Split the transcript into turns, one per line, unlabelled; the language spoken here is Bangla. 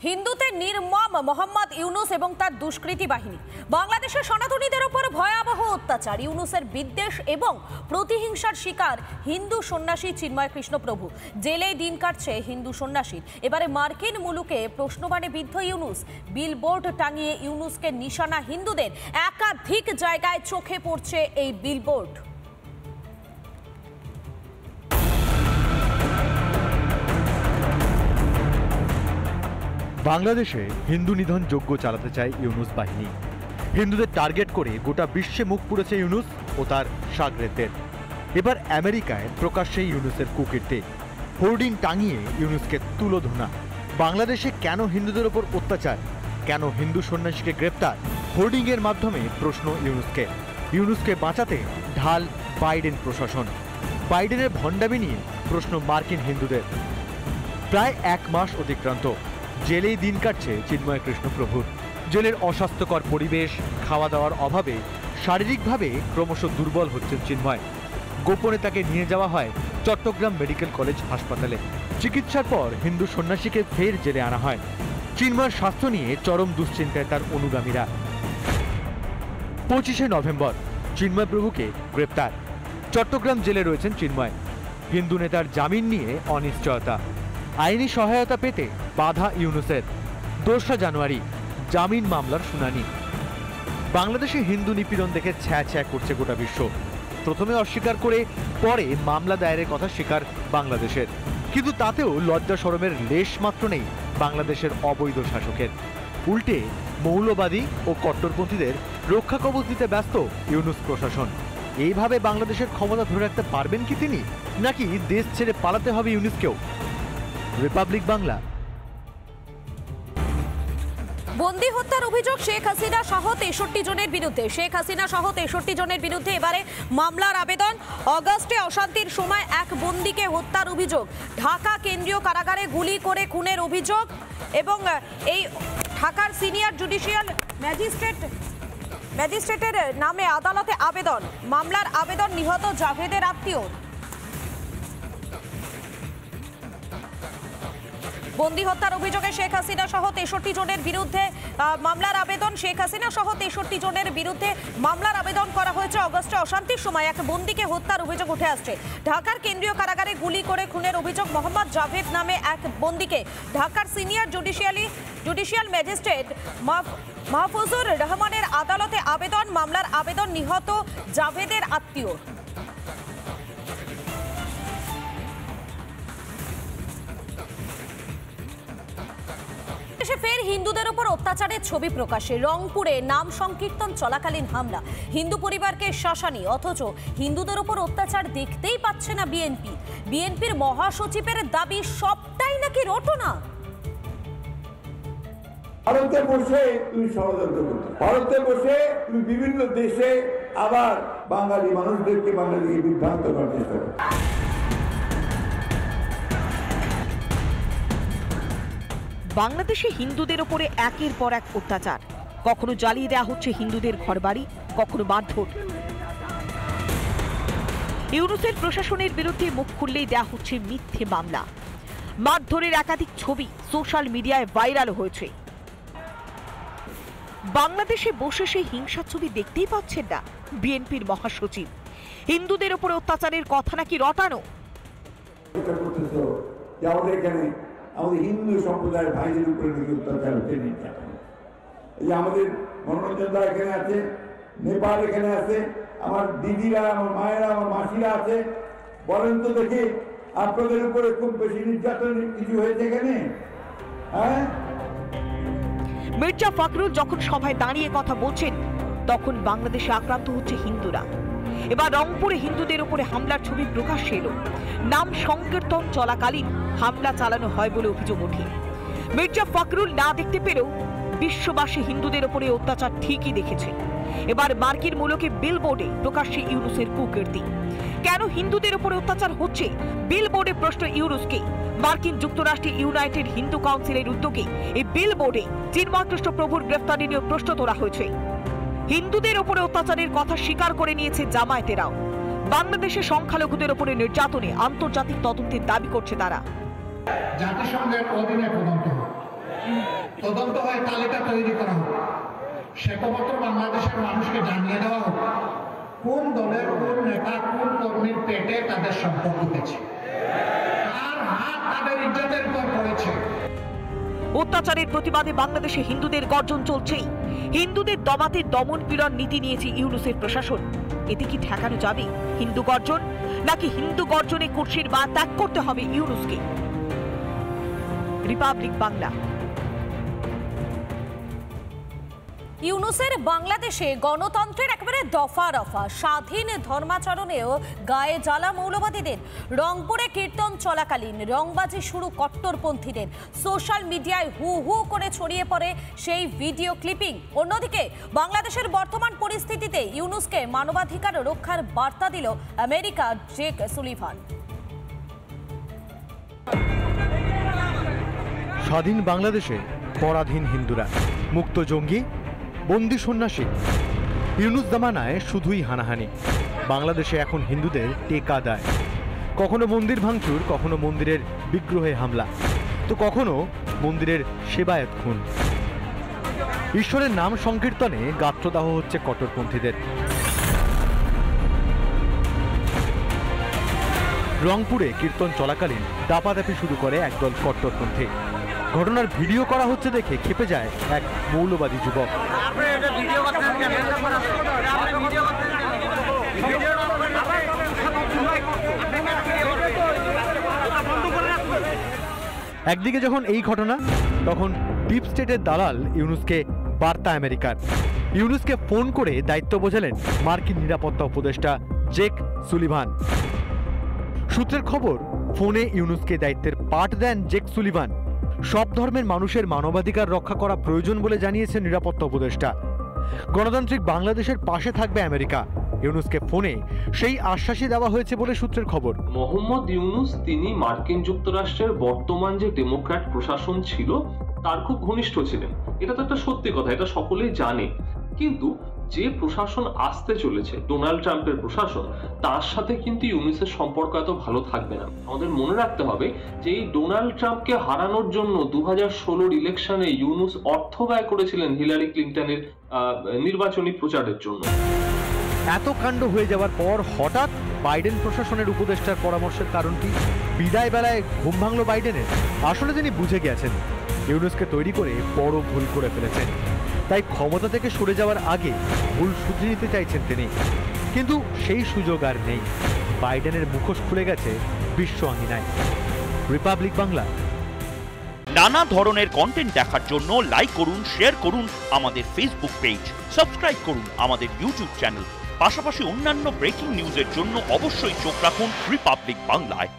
হিন্দুতে নির্মম মোহাম্মদ ইউনুস এবং তার দুষ্কৃতী বাহিনী। বাংলাদেশের সনাতনীদের উপর ভয়াবহ অত্যাচার, ইউনুসের বিদ্বেষ এবং প্রতিহিংসার শিকার হিন্দু সন্ন্যাসী চিন্ময় কৃষ্ণ প্রভু। জেলেই দিন কাটছে হিন্দু সন্ন্যাসীর। এবারে মার্কিন মুলুকে প্রশ্নবাণে বিদ্ধ ইউনুস। বিলবোর্ড টাঙিয়ে ইউনুসকে নিশানা হিন্দুদের। একাধিক জায়গায় চোখে পড়ছে এই বিলবোর্ড।
বাংলাদেশে হিন্দু নিধন যজ্ঞ চালাতে চায় ইউনুস বাহিনী। হিন্দুদের টার্গেট করে গোটা বিশ্বে মুখ পুড়েছে ইউনুস ও তার শাগরেদদের। এবার আমেরিকায় প্রকাশ্যে ইউনুসের কুকীর্তি, হোর্ডিং টাঙিয়ে ইউনুসকে তুলোধনা। বাংলাদেশে কেন হিন্দুদের ওপর অত্যাচার, কেন হিন্দু সন্ন্যাসীকে গ্রেপ্তার, হোর্ডিংয়ের মাধ্যমে প্রশ্ন ইউনুসকে। ইউনুসকে বাঁচাতে ঢাল বাইডেন প্রশাসন। বাইডেনের ভণ্ডামি নিয়ে প্রশ্ন মার্কিন হিন্দুদের। প্রায় 1 মাস অতিক্রান্ত, জেলেই দিন কাটছে চিন্ময় কৃষ্ণ প্রভুর। জেলের অস্বাস্থ্যকর পরিবেশ, খাওয়া দাওয়ার অভাবে শারীরিকভাবে ক্রমশ দুর্বল হচ্ছেন চিন্ময়। গোপনে তাকে নিয়ে যাওয়া হয় চট্টগ্রাম মেডিকেল কলেজ হাসপাতালে। চিকিৎসার পর হিন্দু সন্ন্যাসীকে ফের জেলে আনা হয়। চিন্ময়ের স্বাস্থ্য নিয়ে চরম দুশ্চিন্তায় তার অনুগামীরা। 25শে নভেম্বর চিন্ময় প্রভুকে গ্রেপ্তার। চট্টগ্রাম জেলে রয়েছেন চিন্ময়। হিন্দু নেতার জামিন নিয়ে অনিশ্চয়তা। আইনি সহায়তা পেতে বাধা ইউনুসের। 2 জানুয়ারি জামিন মামলার শুনানি। বাংলাদেশে হিন্দু নিপীড়ন দেখে ছ্যাঁ ছ্যাঁ করছে গোটা বিশ্ব। প্রথমে অস্বীকার করে পরে মামলা দায়েরের কথা স্বীকার বাংলাদেশের, কিন্তু তাতেও লজ্জা শরমের লেশ মাত্র নেই বাংলাদেশের অবৈধ শাসকের। উল্টে মৌলবাদী ও কট্টরপন্থীদের রক্ষা কবচ দিতে ব্যস্ত ইউনুস প্রশাসন। এইভাবে বাংলাদেশের ক্ষমতা ধরে রাখতে পারবেন কি তিনি, নাকি দেশ ছেড়ে পালাতে হবে ইউনুসকেও? রিপাবলিক বাংলা।
বন্দি হত্যার অভিযোগ শেখ হাসিনা সহ 63 জনের বিরুদ্ধে। শেখ হাসিনা সহ 63 জনের বিরুদ্ধে এবারে মামলার আবেদন। অগাস্টে অশান্তির সময় এক বন্দিকে হত্যার অভিযোগ, ঢাকা কেন্দ্রীয় কারাগারে গুলি করে খুনের অভিযোগ এবং এই ঢাকার সিনিয়র জুডিশিয়াল ম্যাজিস্ট্রেটের নামে আদালতে আবেদন। মামলার আবেদন নিহত জাভেদের আত্মীয়। বন্দি হত্যার অভিযোগে শেখ হাসিনা সহ 63 জনের বিরুদ্ধে মামলার আবেদন। শেখ হাসিনা সহ 63 জনের বিরুদ্ধে মামলার আবেদন করা হয়েছে। অগস্টে অশান্তির সময় এক বন্দিকে হত্যার অভিযোগ উঠে আসছে। ঢাকার কেন্দ্রীয় কারাগারে গুলি করে খুনের অভিযোগ মোহাম্মদ জাভেদ নামে এক বন্দিকে। ঢাকার সিনিয়র জুডিশিয়াল ম্যাজিস্ট্রেট মাহফুজুর রহমানের আদালতে আবেদন। মামলার আবেদন নিহত জাভেদের আত্মীয়। ফের হিন্দুদের উপর অত্যাচারের ছবি প্রকাশে। রংপুরে নাম সংকীর্তন চলাকালীন হামলা, হিন্দু পরিবারকে শাসানি, অথচ হিন্দুদের উপর অত্যাচার দেখতেই পাচ্ছে না বিএনপি। বিএনপির মহাসচিবের দাবি সবটাই নাকি রটনা।
ভারতে বসে তুমি ষড়যন্ত্র করছো, ভারতে বসে তুমি বিভিন্ন দেশে আবার বাঙালি মানুষদেরকে বাঙালিকে বিভ্রান্ত করার চেষ্টা করছো।
বাংলাদেশে হিন্দুদের ওপরে একের পর এক অত্যাচার। কখনো জ্বালিয়ে দেওয়া হচ্ছে হিন্দুদের ঘরবাড়ি, কখনো মারধর। ইউনুসের প্রশাসনের বিরুদ্ধে মুখ খুললেই দেওয়া হচ্ছে মিথ্যে মামলা। মারধরের একাধিক ছবি সোশ্যাল মিডিয়ায় ভাইরাল হয়েছে। বাংলাদেশে বসে সেই হিংসার ছবি দেখতেই পাচ্ছেন না বিএনপির মহাসচিব। হিন্দুদের ওপরে অত্যাচারের কথা নাকি রটানো।
আমাদের হিন্দু সম্প্রদায়ের ভাইদের উপরে নাকি অত্যাচার হচ্ছে। এই যে আমাদের মনোরঞ্জন এখানে আছে, নেপাল এখানে আছে, আমার দিদিরা, আমার মায়েরা, আমার মাসিরা আছে। বলেন তো দেখি, আপনাদের উপরে খুব বেশি নির্যাতন কিছু হয়েছে এখানে? হ্যাঁ,
মির্জা ফখরুল যখন সভায় দাঁড়িয়ে কথা বলছেন, তখন বাংলাদেশে আক্রান্ত হচ্ছে হিন্দুরা। এবার রংপুরে হিন্দুদের উপরে হামলার ছবি প্রকাশ্যে এলো। নাম সংকীর্তন চলাকালীন হামলা চালানো হয় বলে অভিযোগ ওঠে। মির্জা ফখরুল না দেখতে পেরেও বিশ্ববাসী হিন্দুদের উপরে অত্যাচার ঠিকই দেখেছে। এবার মার্কিন মুলুকে বিলবোর্ডে প্রকাশ্যে ইউনুসের কুকীর্তি। কেন হিন্দুদের উপরে অত্যাচার হচ্ছে, বিলবোর্ডে প্রশ্ন ইউনুসকে। মার্কিন যুক্তরাষ্ট্রে ইউনাইটেড হিন্দু কাউন্সিলের উদ্যোগে এই বিলবোর্ডে চিন্ময় কৃষ্ণ প্রভুর গ্রেফতারি নিয়ে প্রশ্ন তোলা হয়েছে। হিন্দুদের উপরে অত্যাচারের কথা স্বীকার করে নিয়েছে জামায়াতেরাও। বাংলাদেশের সংখ্যালঘুদের উপরে নির্যাতনে আন্তর্জাতিক তদন্তের দাবি করছে তারা।
জাতিসংঘের অধীনে তদন্ত হোক, তদন্ত হয় তালিকা তৈরি করা হোক, শ্বেতপত্র বাংলাদেশের মানুষকে জানিয়ে দেওয়া হোক কোন দলের কোন নেতা কোন কর্মীর পেটে তাদের সম্পর্ক হয়েছে, কার হাত তাদের ইজ্জতের উপর পড়েছে।
অত্যাচারের প্রতিবাদে বাংলাদেশে হিন্দুদের গর্জন চলছেই। হিন্দুদের দমাতে দমন পীড়ন নীতি নিয়েছে ইউনূসের প্রশাসন। এতে কি ঠেকানো যাবে হিন্দু গর্জন, নাকি হিন্দু গর্জনে কুর্সির বা ত্যাগ করতে হবে ইউনূসকে? রিপাবলিক বাংলা।
ইউনূসের বাংলাদেশে গণতন্ত্রের একেবারে দফা রফা, স্বাধীন ধর্মাচরণেও গায়ে জ্বালা মৌলবাদীদের। রংপুরে কীর্তন চলাকালীন রংবাজি শুরু কট্টরপন্থীদের। সোশ্যাল মিডিয়ায় হু হু করে ছড়িয়ে পড়ে সেই ভিডিও ক্লিপিং। অন্যদিকে বাংলাদেশের বর্তমান পরিস্থিতিতে ইউনূসকে মানবাধিকার রক্ষার বার্তা দিল আমেরিকার জেক সুলিভান।
স্বাধীন বাংলাদেশে পরাধীন হিন্দুরা, মুক্ত জঙ্গি, বন্দি সন্ন্যাসী। ইউনূস জামানায় শুধুই হানাহানি। বাংলাদেশে এখন হিন্দুদের টেকা দেয়। কখনো মন্দির ভাঙচুর, কখনো মন্দিরের বিগ্রহে হামলা, তো কখনো মন্দিরের সেবায়েত খুন। ঈশ্বরের নাম সংকীর্তনে গাত্রদাহ হচ্ছে কট্টরপন্থীদের। রংপুরে কীর্তন চলাকালীন দাপাদাপি শুরু করে একদল কট্টরপন্থী। ঘটনার ভিডিও করা হচ্ছে দেখে ক্ষেপে যায় এক মৌলবাদী যুবক। একদিকে যখন এই ঘটনা, তখন ডিপ স্টেটের দালাল ইউনূসকে বার্তা আমেরিকার। ইউনূসকে ফোন করে দায়িত্ব বোঝালেন মার্কিন নিরাপত্তা উপদেষ্টা জেক সুলিভান। সূত্রের খবর, ফোনে ইউনূসকে দায়িত্বের পাঠ দেন জেক সুলিভান। সব ধর্মের মানুষের মানবাধিকার রক্ষা করা প্রয়োজন বলে জানিয়েছেন নিরাপত্তা উপদেষ্টা। গণতান্ত্রিক বাংলাদেশের পাশে থাকবে আমেরিকা। ইউনূসকে ফোনে সেই আশ্বাসই দেওয়া হয়েছে বলে সূত্রের খবর।
মোহাম্মদ ইউনূস তিনি মার্কিন যুক্তরাষ্ট্রের বর্তমান যে ডেমোক্র্যাট প্রশাসন ছিল তার খুব ঘনিষ্ঠ ছিলেন। এটা তো একটা সত্যি কথা, এটা সকলেই জানে। কিন্তু যে প্রশাসন আসতে চলেছে, ডোনাল্ড ট্রাম্পের প্রশাসন, তার সাথে কিন্তু ইউনূসের সম্পর্ক এত ভালো থাকবে না। আমাদের মনে রাখতে হবে যে এই ডোনাল্ড ট্রাম্পকে হারানোর জন্য 2016 ইলেকশনে ইউনূস অর্থ ব্যয় করেছিলেন হিলারি ক্লিন্টনের নির্বাচনী প্রচারের জন্য।
এত কাণ্ড হয়ে যাওয়ার পর হঠাৎ বাইডেন প্রশাসনের উপদেষ্টার পরামর্শের কারণ কি? বিদায় বেলায় ঘুম ভাঙল বাইডেনের। আসলে তিনি বুঝে গেছেন ইউনূসকে তৈরি করে বড় ভুল করে ফেলেছেন, তাই ক্ষমতা থেকে সরে যাওয়ার আগে ভুল শুধরে নিতে চাইছেন তিনি। কিন্তু সেই সুযোগ আর নেই। বাইডেনের মুখোশ খুলে গেছে বিশ্ব আঙিনায়। রিপাবলিক বাংলা।
নানা ধরনের কন্টেন্ট দেখার জন্য লাইক করুন, শেয়ার করুন আমাদের ফেসবুক পেজ, সাবস্ক্রাইব করুন আমাদের ইউটিউব চ্যানেল। পাশাপাশি অন্যান্য ব্রেকিং নিউজের জন্য অবশ্যই চোখ রাখুন রিপাবলিক বাংলায়।